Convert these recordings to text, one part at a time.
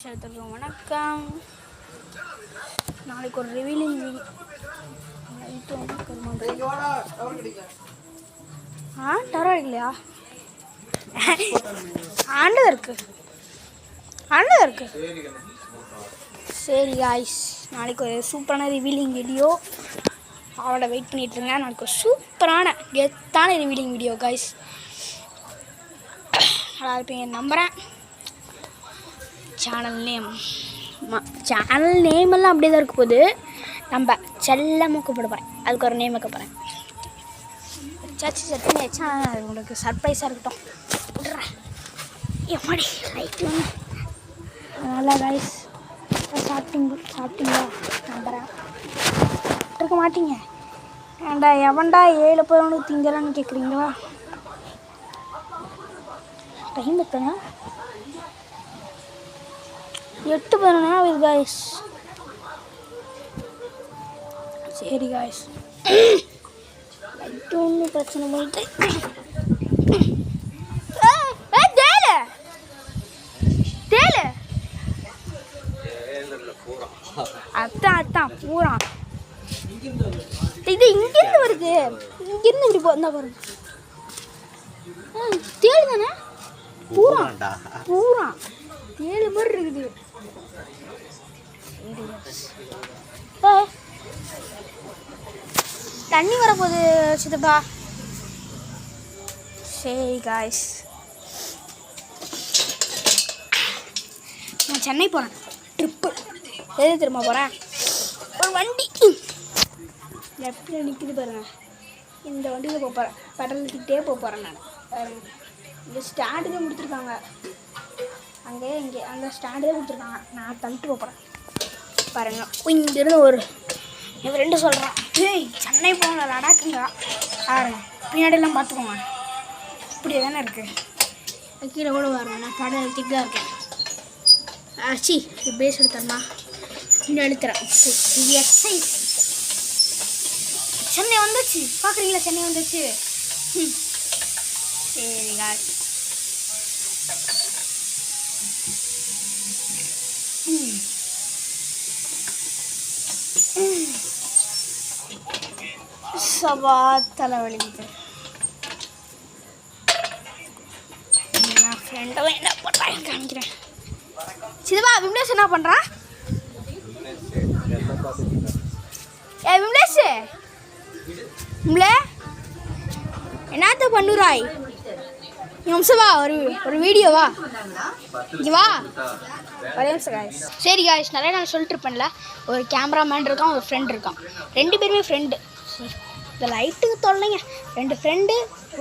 வணக்கம். நாளைக்கு ஒரு ரிவீலிங் டவர் அடிக்கலையா? ஆண்டு இருக்கு. சரி காய்ஸ், நாளைக்கு ஒரு சூப்பரான ரிவீலிங் வீடியோ அவளை வெயிட் பண்ணிட்டுருங்க. நாளைக்கு ஒரு சூப்பரான கெத்தான ரிவீலிங் வீடியோ காய்ஸ். நல்லா இருப்பீங்க நம்புகிறேன். சேனல் நேம் எல்லாம் அப்படியே தான் இருக்க போகுது. நம்ம செல்லமாக கூப்பிட போகிறேன். அதுக்கு ஒரு நேம் வைக்க போகிறேன். சட்னி வச்சா உங்களுக்கு சர்ப்ரைஸாக இருக்கட்டும். விட்றேன் எப்படி லைட்டு ஒன்று நல்லா காய்ஸ். சாப்பிட்டீங்களா நம்புகிறேன். இருக்க மாட்டீங்க. ஏன்டா எவன்டா 7 பேர் திங்கலான்னு கேட்குறீங்களா? டைம் எத்தனை? 8 ஆகுது காய்ஸ். சரி காய்ஸ், லைட்டு ஒன்றும் பிரச்சனை பண்ணிட்டு அத்தான் பூரா இது இங்கிருந்து வருது. இங்கிருந்து இப்படி போந்தா பாருங்க. தேடு தானே? பூரா தேடு மாதிரி இருக்குது. தண்ணி வரப்போகுது சித்தப்பா. சரி காய்ஸ், நான் சென்னை போகிறேன். ட்ரிப்பு எது திரும்ப போகிறேன். ஒரு வண்டி லெஃப்டில் நிற்கிது பாருங்க. இந்த வண்டியில் போக போகிறேன். பெட்ரோல் ஊற்றிக்கிட்டே போக போகிறேன். நான் இந்த ஸ்டாண்டு தான் கொடுத்துருக்காங்க. இங்கே அந்த ஸ்டாண்டு தான் கொடுத்துருக்காங்க. நான் தள்ளிட்டு போகிறேன் பாருங்க. இங்கேருந்து ஒரு என் ஃப்ரெண்டு சொல்கிறான், ஏய் சென்னை போகல லடாக்குங்க பாருங்க. பின்னாடியெல்லாம் பார்த்துக்கோங்க. இப்படியே தானே இருக்குது. கீழே கூட வரேன். நான் கடை எழுத்திட்டு தான் இருக்கேன். ஆச்சி இது பேஸ் எடுத்தேன்னா இன்னும் எழுத்துறேன். இது எக்ஸசைஸ். சென்னை வந்துச்சு பார்க்குறீங்களா? சென்னை வந்துச்சு. சரி காய்ஸ், சபா தலைவலிக்குது. நான் ஃப்ரெண்டெல்லாம் என்ன பண்ணுறாங்க காமிக்கிறேன். சிதப்பா விம்லேஷ் என்ன பண்ணுறான்? விம்லேஷ் என்னத்த பண்ணுறாய்? நிமிஷமா ஒரு வீடியோவா இங்கே வா. ஒரே நிமிஷம் காய்ஸ். சரி காய்ஸ், நிறைய நான் சொல்லிட்டு இருப்பேன்ல, ஒரு கேமராமேன் இருக்கான், ஒரு ஃப்ரெண்ட் இருக்கான். 2 பேருமே ஃப்ரெண்டு. இந்த லைட்டுக்கு தொல்லைங்க. 2 ஃப்ரெண்டு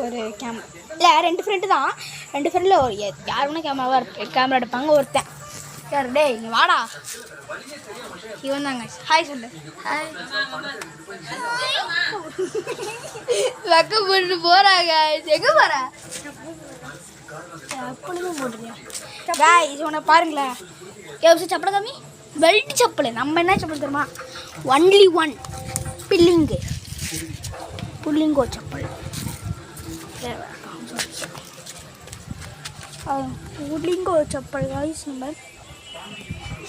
ஒரு கேமரா இல்லை, 2 ஃப்ரெண்டு தான். 2 ஃப்ரெண்டில் ஒரு யார் வேணால் கேமரா எடுப்பாங்க. ஒருத்தன் யார்? டே இங்கே வாடா. இவன் தாங்க. ஹாய் சொல்லு. ஹாய். வெக்க போட்டு போகிறாங்க. எங்கே போகிற? எப்பொழுதும் போட்டுருக்கியா காய்ஸ்? உன்னை பாருங்களேன். எவ்வளோ செப்பல் காமி. பெல்ட் செப்பல். நம்ம என்ன செப்பல் தெரியுமா? ஒன்லி ஒன் புல்லிங்கோ செப்பல். புல்லிங்கோ செப்பல் காய்ஸ் நம்ம.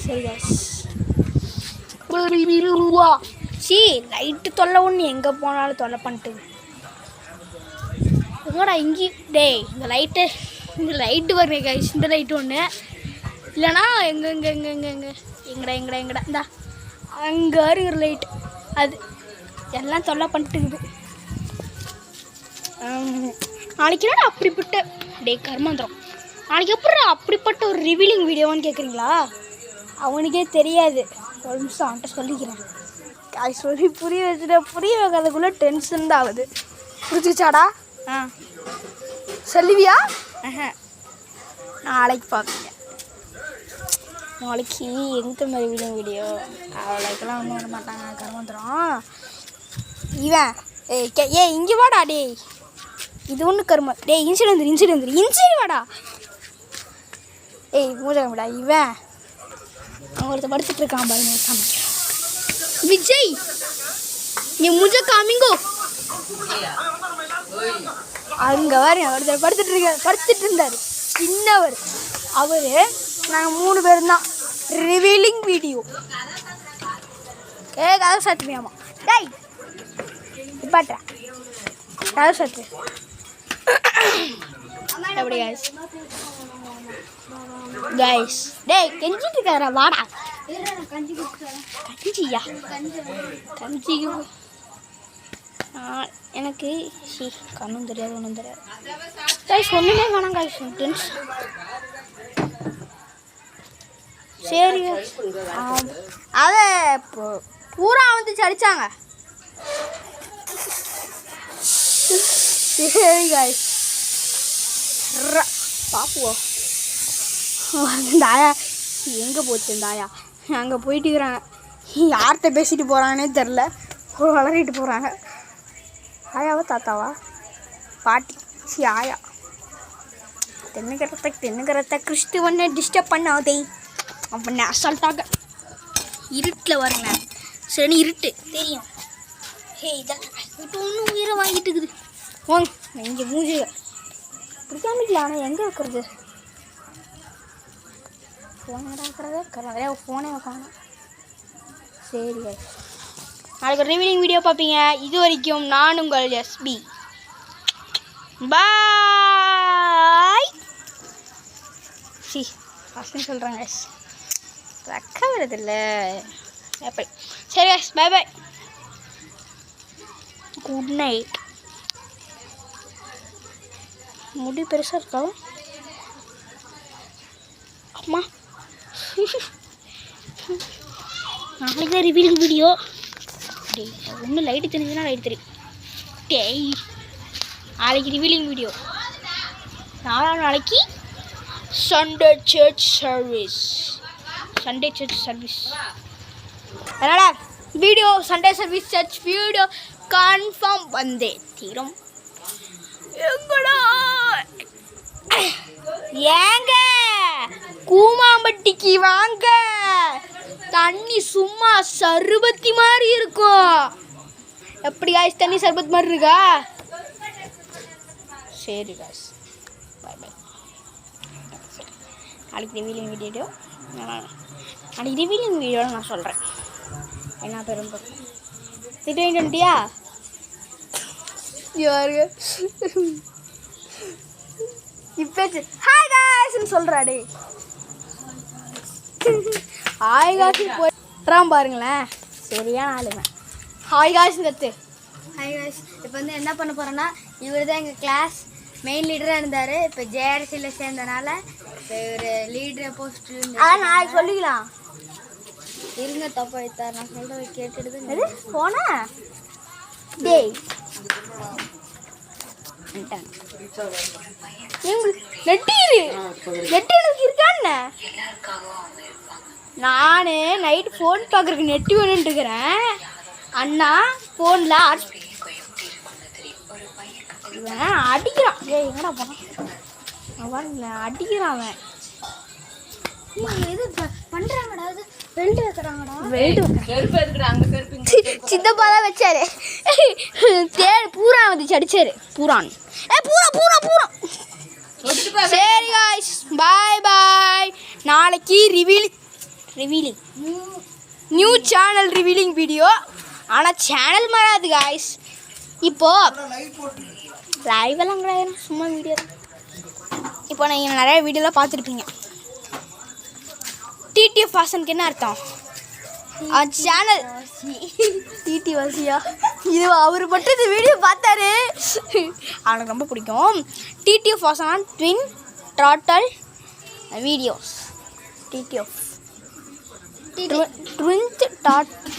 சரி காய்ஸ், சி லைட்டு தொல்லை ஒன்று. எங்கே போனாலும் தொல்லை பண்ணிட்டு எங்கடா இங்கே. டே இந்த லைட்டு வருவேன் காய்ஸ். இந்த லைட்டு ஒன்று இல்லைனா எங்கடா இந்தா அங்கே இருக்கிற லைட் அது எல்லாம் தொல்லை பண்ணிட்டுக்குது. நாளைக்கு என்ன அப்படிப்பட்ட டே கர்மந்திரம். நாளைக்கு எப்படி அப்படிப்பட்ட ஒரு ரிவீலிங் வீடியோவான்னு கேட்குறீங்களா? அவனுக்கே தெரியாது. ஒரு நிமிஷம் அவன்கிட்ட சொல்லிக்கிறேன். அது சொல்லி புரிய வைக்கிறதுக்குள்ளே டென்ஷன் தான் ஆகுது. புரிஞ்சுச்சாடா? சொல்லுவியா? நாளைக்கு பார்ப்பீங்க. நாளைக்கு எந்த மாதிரி வீடியோ அவ்வளோக்கெல்லாம் ஒன்றும் வர மாட்டாங்க. கருமந்திரம் இவன். இங்கே வாடா. டே இது ஒன்று கரும. டே இன்சிடென்ட் வாடா. மூஜாடா. இவன் ஒருத்த படுத்துட்டு இருக்கான் பாருங்க. காமிக்கிறேன். விஜய் நீ முஜ காமிங்கோ. அங்கே வர ஒருத்தர் படுத்துட்டு இருந்தார். சின்னவர் அவர். நாங்கள் 3 பேரும் தான். Revealing video. கதை சாத்துமியாமா டேய் பாட்டா கதை சாத்து எப்படி கைஸ் டேய் கெஞ்சிட்டு இருக்காரா வாடா கஞ்சியா கஞ்சி எனக்கு கண்ணும் தெரியாது ஒன்றும் தெரியாது கைஸ் ஒன்றுமே வேணாம் கைஸ் ஃப்ரெண்ட்ஸ் சரி அதை பூரா வந்துச்சு அடித்தாங்க சரி கைஸ் பாப்புவோம் இந்த ஆயா எங்கே போச்சு இந்த ஆயா அங்கே போயிட்டு இருக்கிறாங்க யார்கிட்ட பேசிட்டு போகிறாங்கன்னே தெரில வளரிட்டு போகிறாங்க ஆயாவா தாத்தாவா பாட்டி ஆயா தென்னுக்கிறத கிறிஸ்துவனை டிஸ்டர்ப் பண்ணாதே அப்படின்னு அசால்ட்டாக இருட்டில் வரல சரி இருட்டு தெரியும் இதெல்லாம் ஒன்றும் உயிரை வாங்கிட்டு இருக்குது வாங்க இங்கே மூஞ்சி பிடிக்காமல ஆனால் எங்கே வைக்கிறது ஃபோன் இருக்கிறதே ஃபோனே வைக்காங்க சரி நாளைக்கு ரிவீலிங் வீடியோ பார்ப்பீங்க இது வரைக்கும் நான் உங்கள் எஸ்பி பாய் ஃபஸ்ட்டு சொல்கிறேங்க ரெக்க வருதில்ல எப்படி சரி guys bye bye good night முடி பெருசாக இருக்கா அம்மா நாளைக்கு தான் ரிவீலிங் வீடியோ டேய் ஒன்றும் லைட்டு தெரிஞ்சுன்னா லைட் தெரியும் டேய் நாளைக்கு ரிவீலிங் வீடியோ நாளைக்கு சண்டே சர்ச் சர்வீஸ் அதனால் video Sunday service church video confirm வந்தே தீரும் எங்கடா ஏங்க கூமாம்பட்டிக்கு வாங்க தண்ணி சும்மா சர்பத்தி மாதிரி இருக்கும் எப்படி காய்ஸ் தண்ணி சர்பத் மாதிரி இருக்கா சரி காய்ஸ் பை பை நாளைக்கு ரிவீலிங் வீடியோ நாளைக்கு ரிவீலிங் வீடியோன்னு நான் சொல்கிறேன் என்ன பெரும் திட்டியா யாரு இப்போ ஹாய் காய்ஸ்ன்னு சொல்கிறாடே ஹாய் காய்ஸ் போய்ட்றான் பாருங்களேன் சரியான ஆளுங்க ஹாய் காய்ஸ் கற்று ஹாய் காய்ஸ் இப்போ வந்து என்ன பண்ண போகிறேன்னா இவர் தான் எங்கள் கிளாஸ் மெயின் லீடராக இருந்தார் இப்போ ஜேஆர்சியில் சேர்ந்தனால இப்போ இவர் லீடரை போஸ்ட் அதான் நாளைக்கு சொல்லிக்கலாம் இருங்க தப்பா வைத்தார் நான் சொல்கிறத கேட்டுடுது எது போனா டேய் நெட்டு இருக்கான்னு நான் நைட் ஃபோன் பார்க்குறதுக்கு நெட்டு வேணுன்ட்டு இருக்கிறேன் அண்ணா ஃபோனில் இவன் அடிக்கிறான் ஏய் எங்கடா போனான் அடிக்கிறான் அவன் எது பண்ணுறாங்கடா அது வெல்டு வைக்கிறாங்கடா சித்தப்பா தான் வச்சாரு பூரா வந்துச்சு அடிச்சாரு பூரான் பூரா சரி காய்ஸ் பாய் பாய் நாளைக்கு revealing new channel revealing video ஆனால் சேனல் மாறாது காய்ஸ் இப்போது லைவெல்லாம் கிடையாது சும்மா வீடியோ தான் இப்போ நீங்கள் நிறைய வீடியோலாம் பார்த்துருப்பீங்க டிடிஎஃப் வாசனுக்கு என்ன அர்த்தம் சேனல் டிடி வாசியா இது அவர் மட்டும் இந்த வீடியோ பார்த்தாரு அவனுக்கு ரொம்ப பிடிக்கும் டிடிஎஃப் வாசனா twin throttle videos TTF twin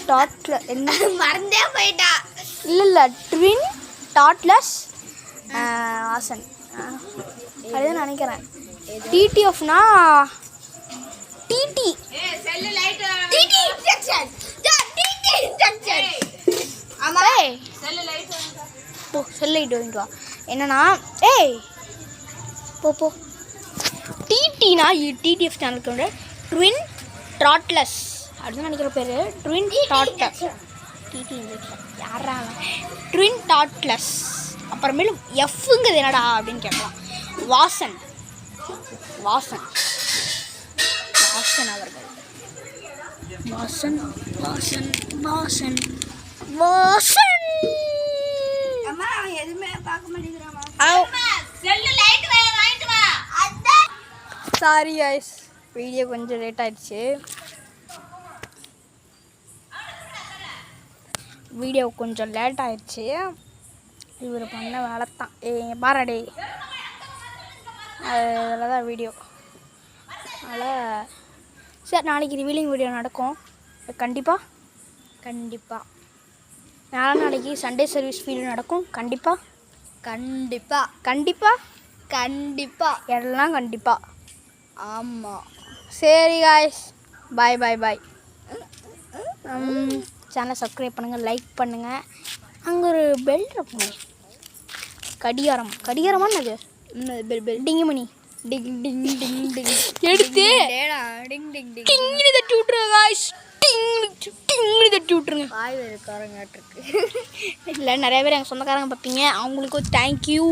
டாட்ல என்ன மறந்தே போயிட்டா இல்லை ட்வின் டாட்லஸ் வாசன் அதுதான் நினைக்கிறேன் டிடிஎஃப்னா டிடி செல் லைட் வாங்கிட்டு வா என்னன்னா ஏய் போ டிடினா டிடிஎஃப் சேனலுக்கு வந்து ட்வின் த்ராட்லஸ் அப்படின்னு நினைக்கிற பேர் ட்வின் டாட்லஸ் டிடி யாரா ட்வின் டாட்லஸ் அப்புறமேலும் எஃப்ங்கிறது என்னடா அப்படின்னு கேட்கலாம் வாசன் வாசன் அவர்கள். வாசன் வாசன் வாசன் வாசன். அம்மா எதுவுமே பார்க்க மாட்டேங்கிறாமா. சாரி கைஸ், வீடியோ கொஞ்சம் லேட் ஆயிடுச்சு. இவர் பண்ண வேலை தான். பாராடே அதில் தான் வீடியோ. அதனால் சரி, நாளைக்கு ரிவீலிங் வீடியோ நடக்கும் கண்டிப்பாக. நாளைக்கு சண்டே சர்வீஸ் வீடியோ நடக்கும் கண்டிப்பாக எல்லாம் கண்டிப்பாக. ஆமாம். சரி காய்ஸ், பாய். சேனலை சப்ஸ்கிரைப் பண்ணுங்கள், லைக் பண்ணுங்கள். அங்கே ஒரு பெல் இருக்குங்க, கடிகாரமான அது பெல் டிங்குமணி டிங் டிங் டிங் டிங் எடுத்து டிங் டிங் டிங் டிங்னு தட்டி விட்ருங்க காய்ஸ். டிங்னு தட்டி விட்ருங்க. வாய் வேறுக்காரங்காட்டிருக்கு. இல்லை, நிறைய பேர் எங்கள் சொந்தக்காரங்க பார்ப்பீங்க, அவங்களுக்கும் தேங்க்யூ.